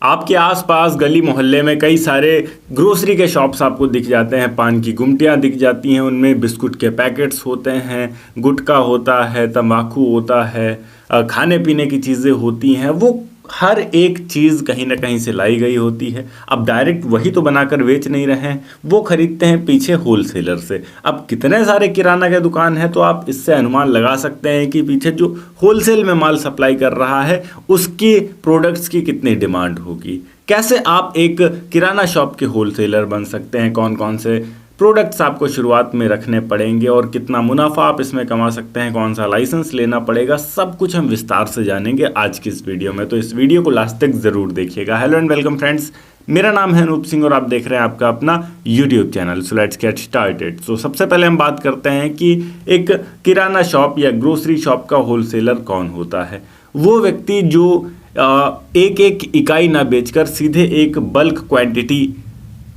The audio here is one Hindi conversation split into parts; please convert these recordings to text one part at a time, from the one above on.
आपके आसपास गली मोहल्ले में कई सारे ग्रोसरी के शॉप्स आपको दिख जाते हैं। पान की गुमटियाँ दिख जाती हैं, उनमें बिस्कुट के पैकेट्स होते हैं, गुटखा होता है, तंबाकू होता है, खाने पीने की चीज़ें होती हैं। वो हर एक चीज़ कहीं ना कहीं से लाई गई होती है। अब डायरेक्ट वही तो बनाकर बेच नहीं रहे हैं, वो खरीदते हैं पीछे होलसेलर से। अब कितने सारे किराना के दुकान है तो आप इससे अनुमान लगा सकते हैं कि पीछे जो होलसेल में माल सप्लाई कर रहा है उसकी प्रोडक्ट्स की कितनी डिमांड होगी। कैसे आप एक किराना शॉप के होलसेलर बन सकते हैं, कौन कौन से प्रोडक्ट्स आपको शुरुआत में रखने पड़ेंगे और कितना मुनाफा आप इसमें कमा सकते हैं, कौन सा लाइसेंस लेना पड़ेगा, सब कुछ हम विस्तार से जानेंगे आज की इस वीडियो में। तो इस वीडियो को लास्ट तक ज़रूर देखिएगा। हेलो एंड वेलकम फ्रेंड्स, मेरा नाम है अनूप सिंह और आप देख रहे हैं आपका अपना YouTube channel. So let's get started. So सबसे पहले हम बात करते हैं कि एक किराना शॉप या ग्रोसरी शॉप का होलसेलर कौन होता है। वो व्यक्ति जो एक एक इकाई ना बेचकर सीधे एक बल्क क्वांटिटी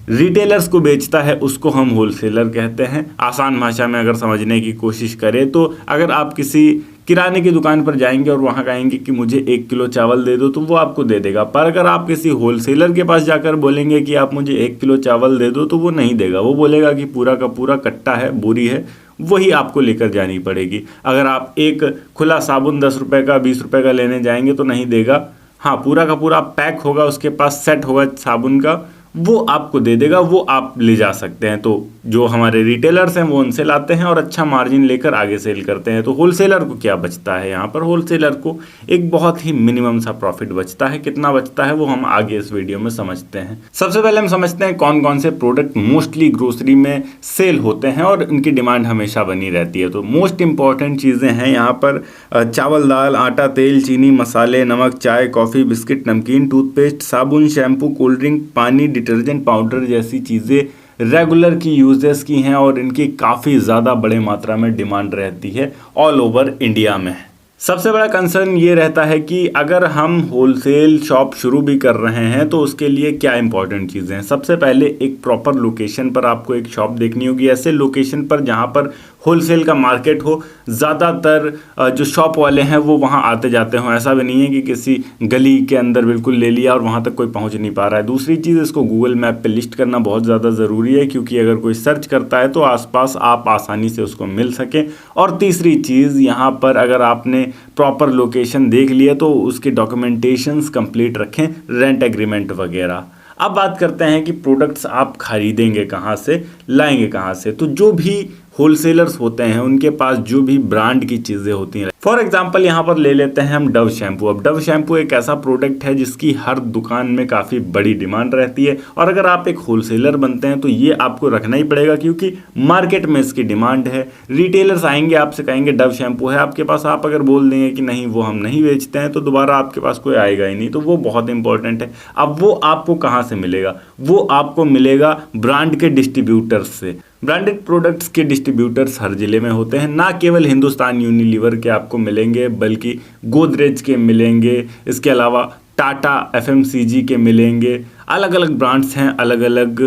रिटेलर्स को बेचता है, उसको हम होलसेलर कहते हैं। आसान भाषा में अगर समझने की कोशिश करें तो अगर आप किसी किराने की दुकान पर जाएंगे और वहाँ कहेंगे कि मुझे 1 किलो चावल दे दो, तो वो आपको दे देगा। पर अगर आप किसी होलसेलर के पास जाकर बोलेंगे कि आप मुझे 1 किलो चावल दे दो, तो वो नहीं देगा। वो बोलेगा कि पूरा का पूरा कट्टा है, बोरी है, वही आपको लेकर जानी पड़ेगी। अगर आप एक खुला साबुन 10 रुपये का 20 रुपये का लेने जाएंगे तो नहीं देगा। हाँ, पूरा का पूरा पैक होगा, उसके पास सेट होगा साबुन का, वो आपको दे देगा, वो आप ले जा सकते हैं। तो जो हमारे रिटेलर्स हैं वो उनसे लाते हैं और अच्छा मार्जिन लेकर आगे सेल करते हैं। तो होलसेलर को क्या बचता है यहाँ पर? होलसेलर को एक बहुत ही मिनिमम सा प्रॉफिट बचता है। कितना बचता है वो हम आगे इस वीडियो में समझते हैं। सबसे पहले हम समझते हैं कौन कौन से प्रोडक्ट मोस्टली ग्रोसरी में सेल होते हैं और इनकी डिमांड हमेशा बनी रहती है। तो मोस्ट इंपॉर्टेंट चीज़ें हैं यहाँ पर चावल, दाल, आटा, तेल, चीनी, मसाले, नमक, चाय, कॉफ़ी, बिस्किट, नमकीन, टूथपेस्ट, साबुन, शैम्पू, कोल्ड ड्रिंक, पानी, डिटर्जेंट पाउडर जैसी चीज़ें रेगुलर की यूजेस की हैं और इनकी काफ़ी ज़्यादा बड़े मात्रा में डिमांड रहती है ऑल ओवर इंडिया में। सबसे बड़ा कंसर्न ये रहता है कि अगर हम होलसेल शॉप शुरू भी कर रहे हैं तो उसके लिए क्या इंपॉर्टेंट चीज़ें हैं। सबसे पहले एक प्रॉपर लोकेशन पर आपको एक शॉप देखनी होगी, ऐसे लोकेशन पर जहाँ पर होलसेल का मार्केट हो। ज़्यादातर जो शॉप वाले हैं वो वहाँ आते जाते हों, ऐसा भी नहीं है कि किसी गली के अंदर बिल्कुल ले लिया और वहाँ तक कोई पहुँच नहीं पा रहा है। दूसरी चीज़, इसको गूगल मैप पे लिस्ट करना बहुत ज़्यादा ज़रूरी है, क्योंकि अगर कोई सर्च करता है तो आसपास आप आसानी से उसको मिल सकें। और तीसरी चीज़, यहाँ पर अगर आपने प्रॉपर लोकेशन देख लिया तो उसके डॉक्यूमेंटेशंस कंप्लीट रखें, रेंट एग्रीमेंट वगैरह। अब बात करते हैं कि प्रोडक्ट्स आप खरीदेंगे कहाँ से, लाएंगे कहाँ से। तो जो भी होलसेलर्स होते हैं उनके पास जो भी ब्रांड की चीज़ें होती हैं, फॉर एग्जांपल यहाँ पर ले लेते हैं हम डव शैम्पू। अब डव शैम्पू एक ऐसा प्रोडक्ट है जिसकी हर दुकान में काफ़ी बड़ी डिमांड रहती है और अगर आप एक होलसेलर बनते हैं तो ये आपको रखना ही पड़ेगा, क्योंकि मार्केट में इसकी डिमांड है। रिटेलर्स आएंगे, आपसे कहेंगे डव शैम्पू है आपके पास, आप अगर बोल देंगे कि नहीं वो हम नहीं बेचते हैं तो दोबारा आपके पास कोई आएगा ही नहीं। तो वो बहुत इंपॉर्टेंट है। अब वो आपको कहाँ से मिलेगा? वो आपको मिलेगा ब्रांड के डिस्ट्रीब्यूटर्स से। ब्रांडेड प्रोडक्ट्स के डिस्ट्रीब्यूटर्स हर जिले में होते हैं। ना केवल हिंदुस्तान यूनिलीवर के आपको मिलेंगे, बल्कि गोदरेज के मिलेंगे, इसके अलावा टाटा एफएमसीजी के मिलेंगे। अलग अलग ब्रांड्स हैं, अलग अलग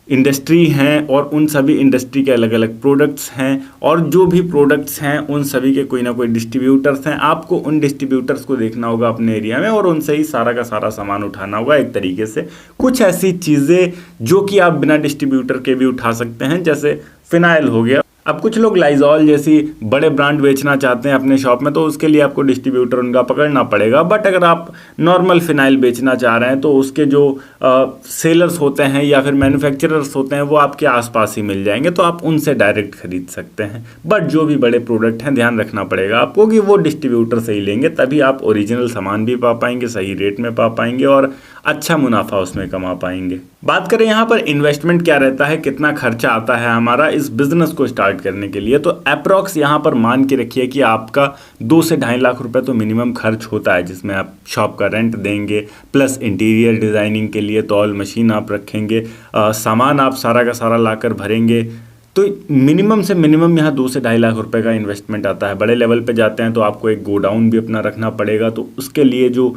इंडस्ट्री हैं और उन सभी इंडस्ट्री के अलग अलग प्रोडक्ट्स हैं और जो भी प्रोडक्ट्स हैं उन सभी के कोई ना कोई डिस्ट्रीब्यूटर्स हैं। आपको उन डिस्ट्रीब्यूटर्स को देखना होगा अपने एरिया में और उनसे ही सारा का सारा सामान उठाना होगा एक तरीके से। कुछ ऐसी चीज़ें जो कि आप बिना डिस्ट्रीब्यूटर के भी उठा सकते हैं, जैसे फिनाइल हो गया। अब कुछ लोग लाइजॉल जैसी बड़े ब्रांड बेचना चाहते हैं अपने शॉप में, तो उसके लिए आपको डिस्ट्रीब्यूटर उनका पकड़ना पड़ेगा। बट अगर आप नॉर्मल फिनाइल बेचना चाह रहे हैं तो उसके जो सेलर्स होते हैं या फिर मैन्युफैक्चरर्स होते हैं वो आपके आसपास ही मिल जाएंगे, तो आप उनसे डायरेक्ट खरीद सकते हैं। बट जो भी बड़े प्रोडक्ट हैं ध्यान रखना पड़ेगा आपको कि वो डिस्ट्रीब्यूटर से ही लेंगे, तभी आप ओरिजिनल सामान भी पा पाएंगे, सही रेट में पा पाएंगे और अच्छा मुनाफा उसमें कमा पाएंगे। बात करें यहाँ पर इन्वेस्टमेंट क्या रहता है, कितना खर्चा आता है हमारा इस बिजनेस को स्टार्ट करने के लिए, तो अप्रॉक्स यहाँ पर मान के रखिए कि आपका 2 से 2.5 लाख रुपए तो मिनिमम खर्च होता है, जिसमें आप शॉप का रेंट देंगे, प्लस इंटीरियर डिज़ाइनिंग के लिए तौल मशीन आप रखेंगे, सामान आप सारा का सारा लाकर भरेंगे। तो मिनिमम से मिनिमम यहाँ 2 से 2.5 लाख रुपए का इन्वेस्टमेंट आता है। बड़े लेवल पे जाते हैं तो आपको एक गोडाउन भी अपना रखना पड़ेगा, तो उसके लिए जो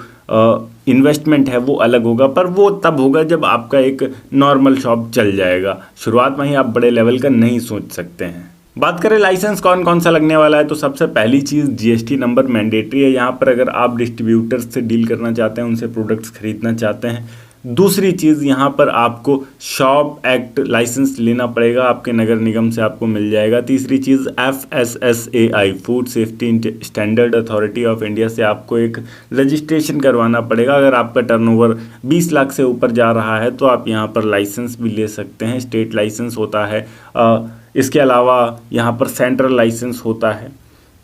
इन्वेस्टमेंट है वो अलग होगा, पर वो तब होगा जब आपका एक नॉर्मल शॉप चल जाएगा। शुरुआत में ही आप बड़े लेवल का नहीं सोच सकते हैं। बात करें लाइसेंस कौन कौन सा लगने वाला है, तो सबसे पहली चीज़ जीएसटी नंबर मैंडेटरी है यहाँ पर, अगर आप डिस्ट्रीब्यूटर्स से डील करना चाहते हैं, उनसे प्रोडक्ट्स खरीदना चाहते हैं। दूसरी चीज़ यहाँ पर आपको शॉप एक्ट लाइसेंस लेना पड़ेगा, आपके नगर निगम से आपको मिल जाएगा। तीसरी चीज़ FSSAI food safety standard authority of India से आपको एक रजिस्ट्रेशन करवाना पड़ेगा। अगर आपका टर्नओवर 20 लाख से ऊपर जा रहा है तो आप यहाँ पर लाइसेंस भी ले सकते हैं, स्टेट लाइसेंस होता है। इसके अलावा यहाँ पर सेंट्रल लाइसेंस होता है।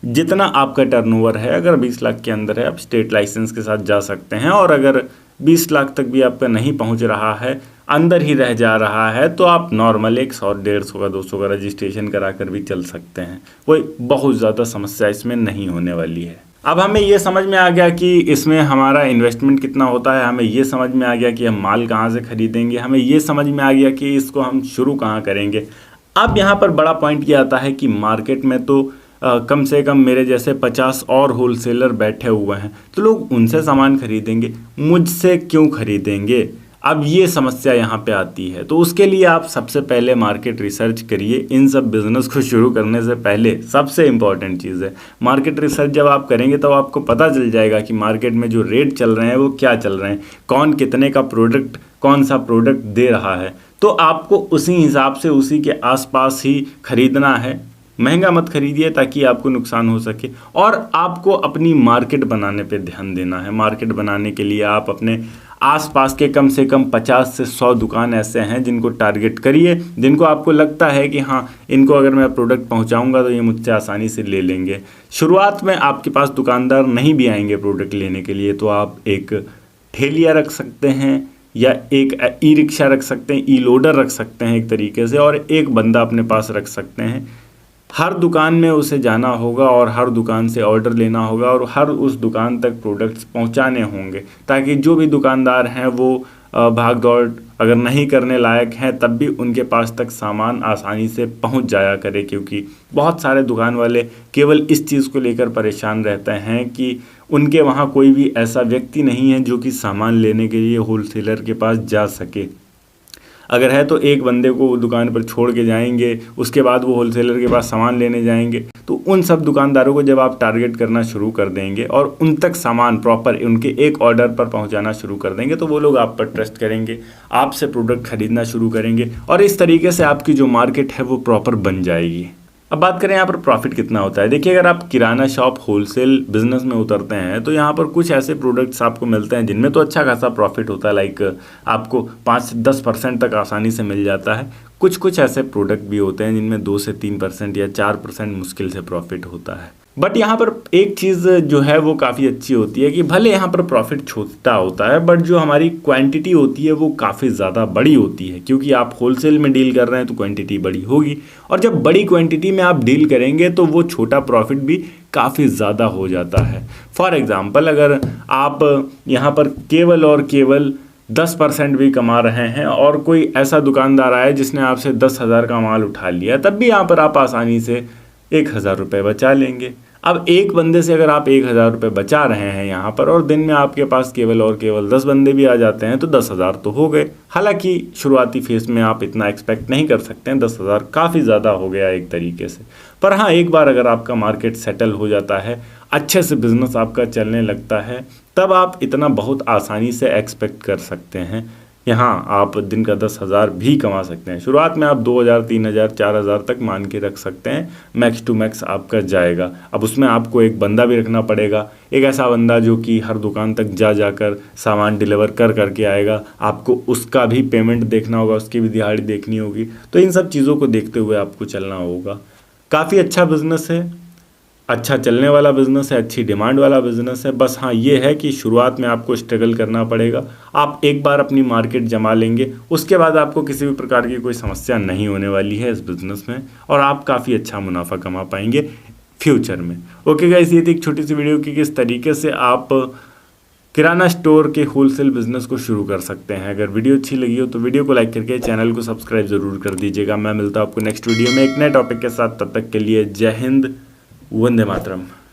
जितना आपका टर्नओवर है, अगर 20 लाख के अंदर है, आप स्टेट लाइसेंस के साथ जा सकते हैं। और अगर 20 लाख तक भी आपका नहीं पहुंच रहा है, अंदर ही रह जा रहा है, तो आप नॉर्मल 100, 150 का, 200 का रजिस्ट्रेशन करा कर भी चल सकते हैं। कोई बहुत ज़्यादा समस्या इसमें नहीं होने वाली है। अब हमें ये समझ में आ गया कि इसमें हमारा इन्वेस्टमेंट कितना होता है, हमें ये समझ में आ गया कि हम माल कहाँ से खरीदेंगे, हमें ये समझ में आ गया कि इसको हम शुरू कहाँ करेंगे। अब यहाँ पर बड़ा पॉइंट ये आता है कि मार्केट में तो कम से कम मेरे जैसे 50 और होलसेलर बैठे हुए हैं, तो लोग उनसे सामान खरीदेंगे, मुझसे क्यों खरीदेंगे। अब ये समस्या यहाँ पे आती है। तो उसके लिए आप सबसे पहले मार्केट रिसर्च करिए। इन सब बिज़नेस को शुरू करने से पहले सबसे इम्पॉर्टेंट चीज़ है मार्केट रिसर्च। जब आप करेंगे तो आपको पता चल जाएगा कि मार्केट में जो रेट चल रहे हैं वो क्या चल रहे हैं, कौन कितने का प्रोडक्ट, कौन सा प्रोडक्ट दे रहा है। तो आपको उसी हिसाब से उसी के आसपास ही खरीदना है। महंगा मत खरीदिए ताकि आपको नुकसान हो सके। और आपको अपनी मार्केट बनाने पे ध्यान देना है। मार्केट बनाने के लिए आप अपने आसपास के कम से कम 50 से 100 दुकान ऐसे हैं जिनको टारगेट करिए, जिनको आपको लगता है कि हाँ, इनको अगर मैं प्रोडक्ट पहुंचाऊंगा तो ये मुझसे आसानी से ले लेंगे। शुरुआत में आपके पास दुकानदार नहीं भी आएंगे प्रोडक्ट लेने के लिए, तो आप एक ठेलिया रख सकते हैं या एक ई रिक्शा रख सकते हैं, ई लोडर रख सकते हैं एक तरीके से, और एक बंदा अपने पास रख सकते हैं। हर दुकान में उसे जाना होगा और हर दुकान से ऑर्डर लेना होगा और हर उस दुकान तक प्रोडक्ट्स पहुंचाने होंगे, ताकि जो भी दुकानदार हैं वो भाग दौड़ अगर नहीं करने लायक हैं तब भी उनके पास तक सामान आसानी से पहुंच जाया करे। क्योंकि बहुत सारे दुकान वाले केवल इस चीज़ को लेकर परेशान रहते हैं कि उनके वहाँ कोई भी ऐसा व्यक्ति नहीं है जो कि सामान लेने के लिए होलसेलर के पास जा सके। अगर है तो एक बंदे को दुकान पर छोड़ के जाएंगे, उसके बाद वो होलसेलर के पास सामान लेने जाएंगे। तो उन सब दुकानदारों को जब आप टारगेट करना शुरू कर देंगे और उन तक सामान प्रॉपर उनके एक ऑर्डर पर पहुंचाना शुरू कर देंगे, तो वो लोग आप पर ट्रस्ट करेंगे, आपसे प्रोडक्ट खरीदना शुरू करेंगे और इस तरीके से आपकी जो मार्केट है वो प्रॉपर बन जाएगी। अब बात करें यहाँ पर प्रॉफिट कितना होता है। देखिए, अगर आप किराना शॉप होलसेल बिजनेस में उतरते हैं तो यहाँ पर कुछ ऐसे प्रोडक्ट्स आपको मिलते हैं जिनमें तो अच्छा खासा प्रॉफिट होता है। लाइक आपको 5 से 10% तक आसानी से मिल जाता है। कुछ ऐसे प्रोडक्ट भी होते हैं जिनमें 2 से 3% या 4% मुश्किल से प्रॉफिट होता है। बट यहाँ पर एक चीज़ जो है वो काफ़ी अच्छी होती है कि भले यहाँ पर प्रॉफिट छोटा होता है, बट जो हमारी क्वांटिटी होती है वो काफ़ी ज़्यादा बड़ी होती है। क्योंकि आप होलसेल में डील कर रहे हैं तो क्वांटिटी बड़ी होगी, और जब बड़ी क्वांटिटी में आप डील करेंगे तो वो छोटा प्रॉफिट भी काफ़ी ज़्यादा हो जाता है। फॉर एग्ज़ाम्पल, अगर आप यहाँ पर केवल और केवल 10% भी कमा रहे हैं और कोई ऐसा दुकानदार आए जिसने आपसे 10,000 का माल उठा लिया, तब भी यहाँ पर आप आसानी से 1,000 रुपये बचा लेंगे। अब एक बंदे से अगर आप 1,000 रुपये बचा रहे हैं यहाँ पर, और दिन में आपके पास केवल और केवल 10 बंदे भी आ जाते हैं, तो 10,000 तो हो गए। हालांकि शुरुआती फेज में आप इतना एक्सपेक्ट नहीं कर सकते हैं, 10,000 काफ़ी ज़्यादा हो गया एक तरीके से। पर हाँ, एक बार अगर आपका मार्केट सेटल हो जाता है, अच्छे से बिजनेस आपका चलने लगता है, तब आप इतना बहुत आसानी से एक्सपेक्ट कर सकते हैं। यहाँ आप दिन का 10,000 भी कमा सकते हैं। शुरुआत में आप 2,000, 3,000, 4,000 तक मान के रख सकते हैं, मैक्स टू मैक्स आपका जाएगा। अब उसमें आपको एक बंदा भी रखना पड़ेगा, एक ऐसा बंदा जो कि हर दुकान तक जाकर सामान डिलीवर करके आएगा। आपको उसका भी पेमेंट देखना होगा, उसकी भी दिहाड़ी देखनी होगी। तो इन सब चीज़ों को देखते हुए आपको चलना होगा। काफ़ी अच्छा बिजनेस है, अच्छा चलने वाला बिज़नेस है, अच्छी डिमांड वाला बिज़नेस है। बस हाँ, ये है कि शुरुआत में आपको स्ट्रगल करना पड़ेगा। आप एक बार अपनी मार्केट जमा लेंगे, उसके बाद आपको किसी भी प्रकार की कोई समस्या नहीं होने वाली है इस बिज़नेस में, और आप काफ़ी अच्छा मुनाफा कमा पाएंगे फ्यूचर में। ओके गाइस, ये थी एक छोटी सी वीडियो की किस तरीके से आप किराना स्टोर के होलसेल बिज़नेस को शुरू कर सकते हैं। अगर वीडियो अच्छी लगी हो तो वीडियो को लाइक करके चैनल को सब्सक्राइब ज़रूर कर दीजिएगा। मैं मिलता हूँ आपको नेक्स्ट वीडियो में एक नए टॉपिक के साथ। तब तक के लिए जय हिंद, वंदे मातरम।